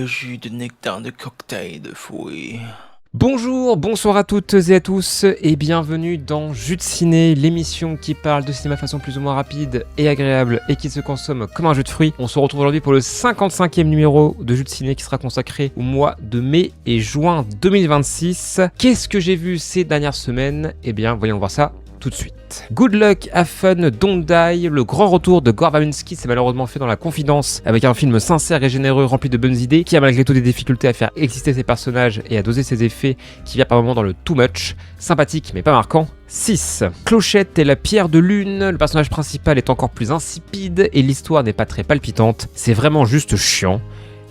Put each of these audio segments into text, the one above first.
de jus, de nectar, de cocktail, de fruits. Bonjour, bonsoir à toutes et à tous et bienvenue dans Jus de Ciné, l'émission qui parle de cinéma de façon plus ou moins rapide et agréable et qui se consomme comme un jus de fruits. On se retrouve aujourd'hui pour le 55e numéro de Jus de Ciné qui sera consacré au mois de mai et juin 2026. Qu'est-ce que j'ai vu ces dernières semaines? Eh bien, voyons voir ça tout de suite. Good Luck, Have Fun, Don't Die, le grand retour de Gore Verbinski s'est malheureusement fait dans la confidence avec un film sincère et généreux rempli de bonnes idées qui a malgré tout des difficultés à faire exister ses personnages et à doser ses effets qui vient par moments dans le too much, sympathique mais pas marquant. 6. Clochette et la pierre de lune, le personnage principal est encore plus insipide et l'histoire n'est pas très palpitante, c'est vraiment juste chiant.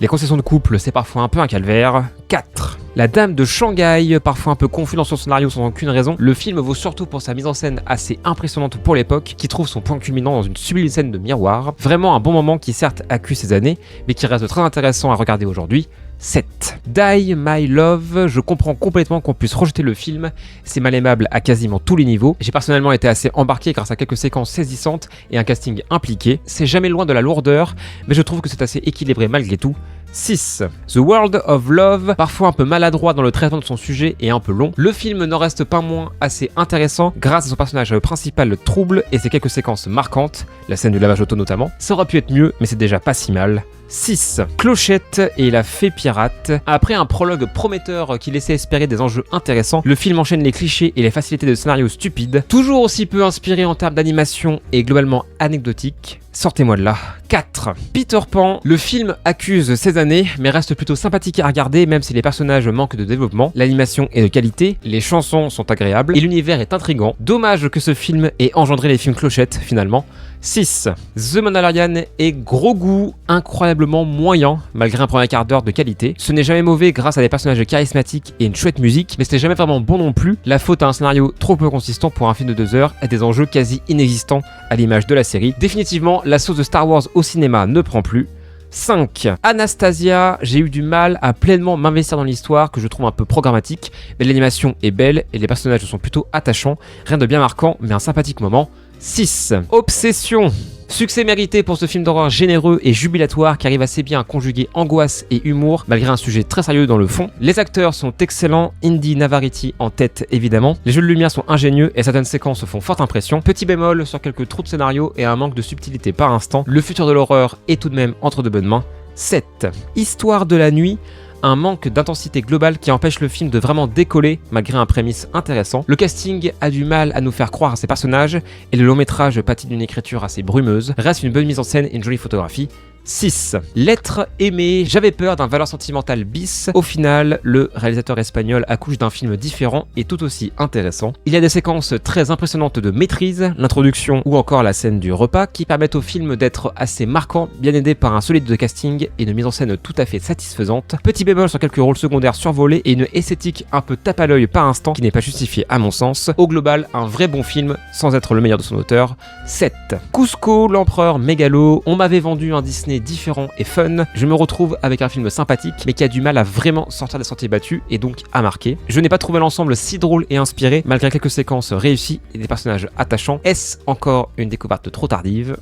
Les concessions de couple, c'est parfois un peu un calvaire. 4. La Dame de Shanghai, parfois un peu confus dans son scénario sans aucune raison. Le film vaut surtout pour sa mise en scène assez impressionnante pour l'époque, qui trouve son point culminant dans une sublime scène de miroir. Vraiment un bon moment qui certes accuse ses années, mais qui reste très intéressant à regarder aujourd'hui. 7. Die My Love, je comprends complètement qu'on puisse rejeter le film, c'est mal aimable à quasiment tous les niveaux. J'ai personnellement été assez embarqué grâce à quelques séquences saisissantes et un casting impliqué. C'est jamais loin de la lourdeur, mais je trouve que c'est assez équilibré malgré tout. 6. The World of Love, parfois un peu maladroit dans le traitement de son sujet et un peu long. Le film n'en reste pas moins assez intéressant grâce à son personnage principal trouble et ses quelques séquences marquantes, la scène du lavage auto notamment. Ça aurait pu être mieux, mais c'est déjà pas si mal. 6. Clochette et la fée pirate. Après un prologue prometteur qui laissait espérer des enjeux intéressants, le film enchaîne les clichés et les facilités de scénario stupides, toujours aussi peu inspiré en termes d'animation et globalement anecdotique. Sortez-moi de là. 4. Peter Pan. Le film accuse ses années, mais reste plutôt sympathique à regarder, même si les personnages manquent de développement. L'animation est de qualité, les chansons sont agréables, et l'univers est intriguant. Dommage que ce film ait engendré les films clochettes, finalement. 6. The Mandalorian est gros goût, incroyablement moyen, malgré un premier quart d'heure de qualité. Ce n'est jamais mauvais grâce à des personnages charismatiques et une chouette musique, mais c'était jamais vraiment bon non plus. La faute à un scénario trop peu consistant pour un film de 2 heures et des enjeux quasi inexistants à l'image de la série. Définitivement, la sauce de Star Wars au cinéma ne prend plus. 5. Anastasia, j'ai eu du mal à pleinement m'investir dans l'histoire que je trouve un peu programmatique, mais l'animation est belle et les personnages sont plutôt attachants, rien de bien marquant mais un sympathique moment. 6. Obsession. Succès mérité pour ce film d'horreur généreux et jubilatoire qui arrive assez bien à conjuguer angoisse et humour malgré un sujet très sérieux dans le fond. Les acteurs sont excellents, Indy Navarrete en tête évidemment. Les jeux de lumière sont ingénieux et certaines séquences font forte impression. Petit bémol sur quelques trous de scénario et un manque de subtilité par instant. Le futur de l'horreur est tout de même entre de bonnes mains. 7. Histoire de la nuit. Un manque d'intensité globale qui empêche le film de vraiment décoller malgré un prémisse intéressant. Le casting a du mal à nous faire croire à ses personnages et le long métrage pâtit d'une écriture assez brumeuse. Reste une bonne mise en scène et une jolie photographie. 6. L'être aimé, j'avais peur d'un valeur sentimentale bis. Au final, le réalisateur espagnol accouche d'un film différent et tout aussi intéressant. Il y a des séquences très impressionnantes de maîtrise, l'introduction ou encore la scène du repas qui permettent au film d'être assez marquant, bien aidé par un solide casting et une mise en scène tout à fait satisfaisante. Petit bémol sur quelques rôles secondaires survolés et une esthétique un peu tape à l'œil par instant qui n'est pas justifiée à mon sens. Au global, un vrai bon film sans être le meilleur de son auteur. 7. Cusco, l'empereur mégalo, on m'avait vendu un Disney différent et fun, je me retrouve avec un film sympathique mais qui a du mal à vraiment sortir des sentiers battus et donc à marquer. Je n'ai pas trouvé l'ensemble si drôle et inspiré malgré quelques séquences réussies et des personnages attachants. Est-ce encore une découverte trop tardive?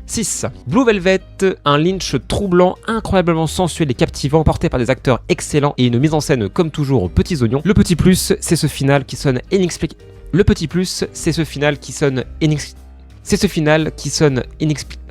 6. Blue Velvet, un Lynch troublant, incroyablement sensuel et captivant, porté par des acteurs excellents et une mise en scène comme toujours aux petits oignons. Le petit plus, c'est ce final qui sonne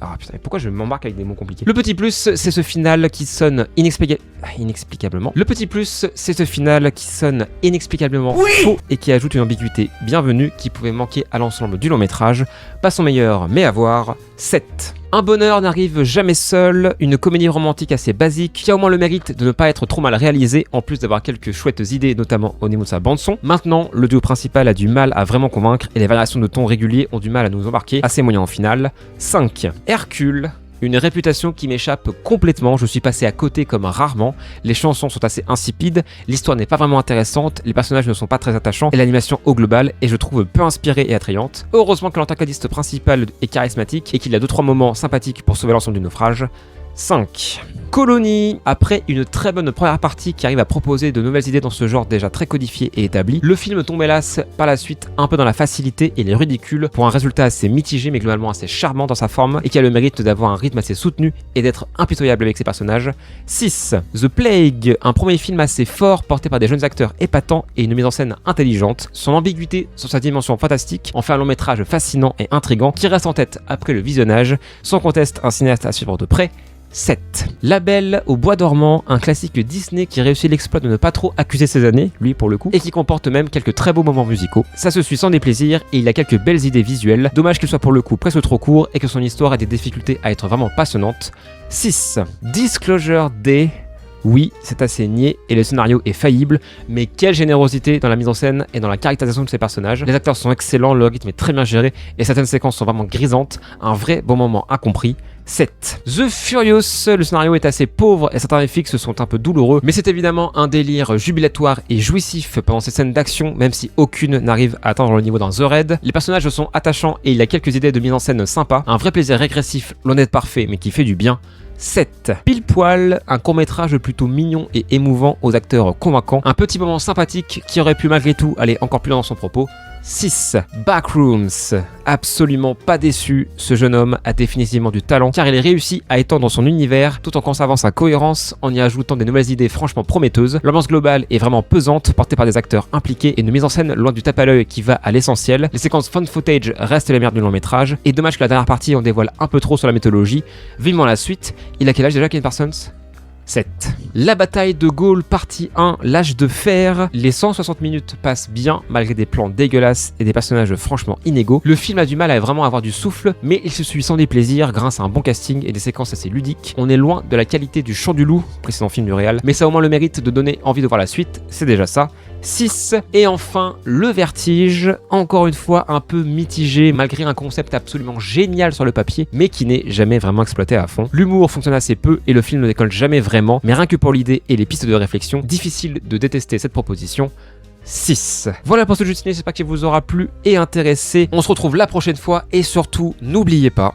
Ah putain, pourquoi je m'embarque avec des mots compliqués? Le petit plus, c'est ce final qui sonne inexplicablement. Le petit plus, c'est ce final qui sonne inexplicablement faux et qui ajoute une ambiguïté bienvenue qui pouvait manquer à l'ensemble du long métrage. Pas son meilleur, mais à voir. 7. Un bonheur n'arrive jamais seul, une comédie romantique assez basique qui a au moins le mérite de ne pas être trop mal réalisée en plus d'avoir quelques chouettes idées notamment au niveau de sa bande son. Maintenant, le duo principal a du mal à vraiment convaincre et les variations de ton réguliers ont du mal à nous embarquer, assez moyen en finale. 5. Hercule. Une réputation qui m'échappe complètement, je suis passé à côté comme rarement, les chansons sont assez insipides, l'histoire n'est pas vraiment intéressante, les personnages ne sont pas très attachants et l'animation au global est je trouve peu inspirée et attrayante. Heureusement que l'antagoniste principal est charismatique et qu'il a 2-3 moments sympathiques pour sauver l'ensemble du naufrage. 5. Colony. Après une très bonne première partie qui arrive à proposer de nouvelles idées dans ce genre déjà très codifié et établi, le film tombe hélas par la suite un peu dans la facilité et les ridicules pour un résultat assez mitigé mais globalement assez charmant dans sa forme et qui a le mérite d'avoir un rythme assez soutenu et d'être impitoyable avec ses personnages. 6. The Plague, un premier film assez fort porté par des jeunes acteurs épatants et une mise en scène intelligente. Son ambiguïté sur sa dimension fantastique en fait un long métrage fascinant et intrigant qui reste en tête après le visionnage, sans conteste un cinéaste à suivre de près. 7. La Belle au bois dormant, un classique Disney qui réussit l'exploit de ne pas trop accuser ses années, lui pour le coup, et qui comporte même quelques très beaux moments musicaux. Ça se suit sans déplaisir et il a quelques belles idées visuelles, dommage qu'il soit pour le coup presque trop court et que son histoire ait des difficultés à être vraiment passionnante. 6. Disclosure Day. Oui, c'est assez niais et le scénario est faillible, mais quelle générosité dans la mise en scène et dans la caractérisation de ces personnages. Les acteurs sont excellents, le rythme est très bien géré et certaines séquences sont vraiment grisantes, un vrai bon moment incompris. 7. The Furious, le scénario est assez pauvre et certains FX sont un peu douloureux, mais c'est évidemment un délire jubilatoire et jouissif pendant ces scènes d'action, même si aucune n'arrive à atteindre le niveau d'un The Raid. Les personnages sont attachants et il y a quelques idées de mise en scène sympas, un vrai plaisir régressif, loin d'être parfait mais qui fait du bien. 7. Pile poil, un court-métrage plutôt mignon et émouvant aux acteurs convaincants, un petit moment sympathique qui aurait pu malgré tout aller encore plus loin dans son propos. 6. Backrooms. Absolument pas déçu, ce jeune homme a définitivement du talent car il réussit à étendre son univers tout en conservant sa cohérence en y ajoutant des nouvelles idées franchement prometteuses. L'ambiance globale est vraiment pesante, portée par des acteurs impliqués et une mise en scène loin du tape à l'œil qui va à l'essentiel. Les séquences fan footage restent les meilleures du long métrage et dommage que la dernière partie en dévoile un peu trop sur la mythologie. Vivement la suite. Il a quel âge déjà, Ken Parsons ? 7. La bataille de Gaulle partie 1, l'âge de fer. Les 160 minutes passent bien malgré des plans dégueulasses et des personnages franchement inégaux. Le film a du mal à vraiment avoir du souffle, mais il se suit sans déplaisir grâce à un bon casting et des séquences assez ludiques. On est loin de la qualité du Chant du Loup, précédent film du réal, mais ça a au moins le mérite de donner envie de voir la suite, c'est déjà ça. 6. Et enfin, Le Vertige, encore une fois un peu mitigé malgré un concept absolument génial sur le papier, mais qui n'est jamais vraiment exploité à fond. L'humour fonctionne assez peu et le film ne décolle jamais vraiment, mais rien que pour l'idée et les pistes de réflexion, difficile de détester cette proposition. 6. Voilà pour ce jeu de ciné, j'espère qu'il vous aura plu et intéressé. On se retrouve la prochaine fois et surtout, n'oubliez pas,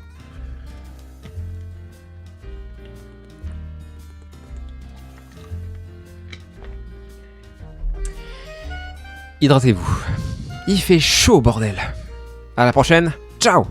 hydratez-vous. Il fait chaud, bordel. À la prochaine. Ciao.